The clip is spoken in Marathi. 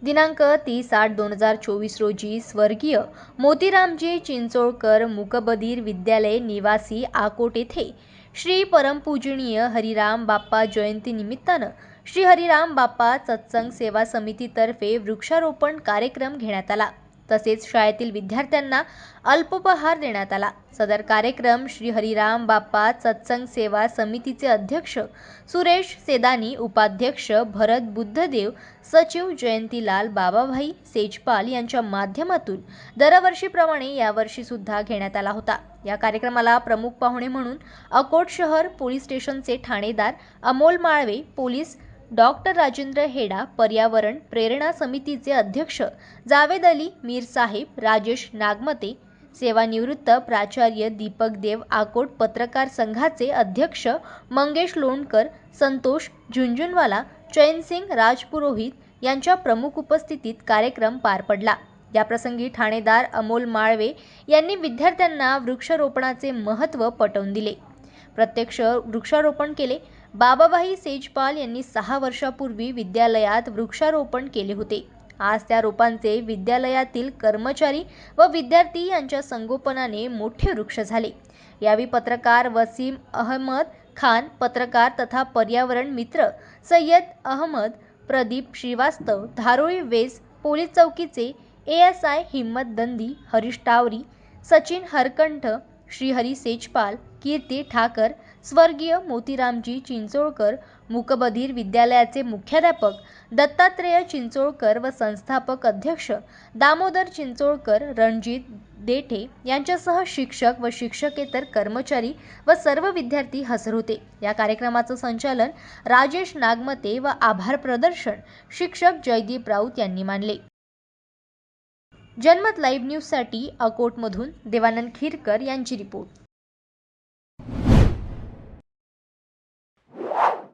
दिनांक 30/8/2024 रोजी स्वर्गीय मोतीरामजी चिंचोळकर मूकबधीर विद्यालय निवासी आकोट येथे श्री परमपूजनीय हरिराम बाप्पा जयंती निमित्तानं श्री हरिराम बाप्पा सत्संग सेवा समितीतर्फे वृक्षारोपण कार्यक्रम घेण्यात आला। तसेच शाळेतील विद्यार्थ्यांना अल्पोपहार देण्यात आला। सदर कार्यक्रम श्री हरिराम बाप्पा सत्संग सेवा समितीचे अध्यक्ष सुरेश सेदानी, उपाध्यक्ष भरत बुद्धदेव, सचिव जयंतीलाल बाबाभाई सेजपाल यांच्या माध्यमातून दरवर्षीप्रमाणे यावर्षी सुद्धा घेण्यात आला होता। या कार्यक्रमाला प्रमुख पाहुणे म्हणून अकोट शहर पोलीस स्टेशनचे ठाणेदार अमोल माळवे, पोलीस डॉक्टर राजेंद्र हेडा, पर्यावरण प्रेरणा समितीचे अध्यक्ष जावेद अली मीर साहेब, राजेश नागमते, सेवानिवृत्त प्राचार्य दीपक देव आकोट, पत्रकार संघाचे अध्यक्ष मंगेश लोणकर, संतोष झुंझुनवाला, चैनसिंग राजपुरोहित यांच्या प्रमुख उपस्थितीत कार्यक्रम पार पडला। याप्रसंगी ठाणेदार अमोल माळवे यांनी विद्यार्थ्यांना वृक्षारोपणाचे महत्त्व पटवून दिले। प्रत्यक्ष वृक्षारोपण केले। बाबाभाई सेजपाल यांनी 6 वर्षापूर्वी विद्यालयात वृक्षारोपण केले होते। आज त्या रोपांचे विद्यालयातील कर्मचारी व विद्यार्थी यांच्या संगोपनाने मोठे वृक्ष झाले। यावेळी पत्रकार वसीम अहमद खान, पत्रकार तथा पर्यावरण मित्र सय्यद अहमद, प्रदीप श्रीवास्तव, धारोळी वेस पोलीस चौकीचे ASI हिम्मत दंदी, हरीश टावरी, सचिन हरकंठ, श्रीहरी सेजपाल, कीर्ती ठाकर, स्वर्गीय मोतीरामजी चिंचोळकर मूकबधीर विद्यालयाचे मुख्याध्यापक दत्तात्रेय चिंचोळकर व संस्थापक अध्यक्ष दामोदर चिंचोळकर, रणजित देठे यांच्यासह शिक्षक व शिक्षकेतर कर्मचारी व सर्व विद्यार्थी हजर होते। या कार्यक्रमाचं संचालन राजेश नागमते व आभार प्रदर्शन शिक्षक जयदीप राऊत यांनी मानले। जनमत लाईव्ह न्यूजसाठी अकोटमधून देवानंद खिरकर यांची रिपोर्ट।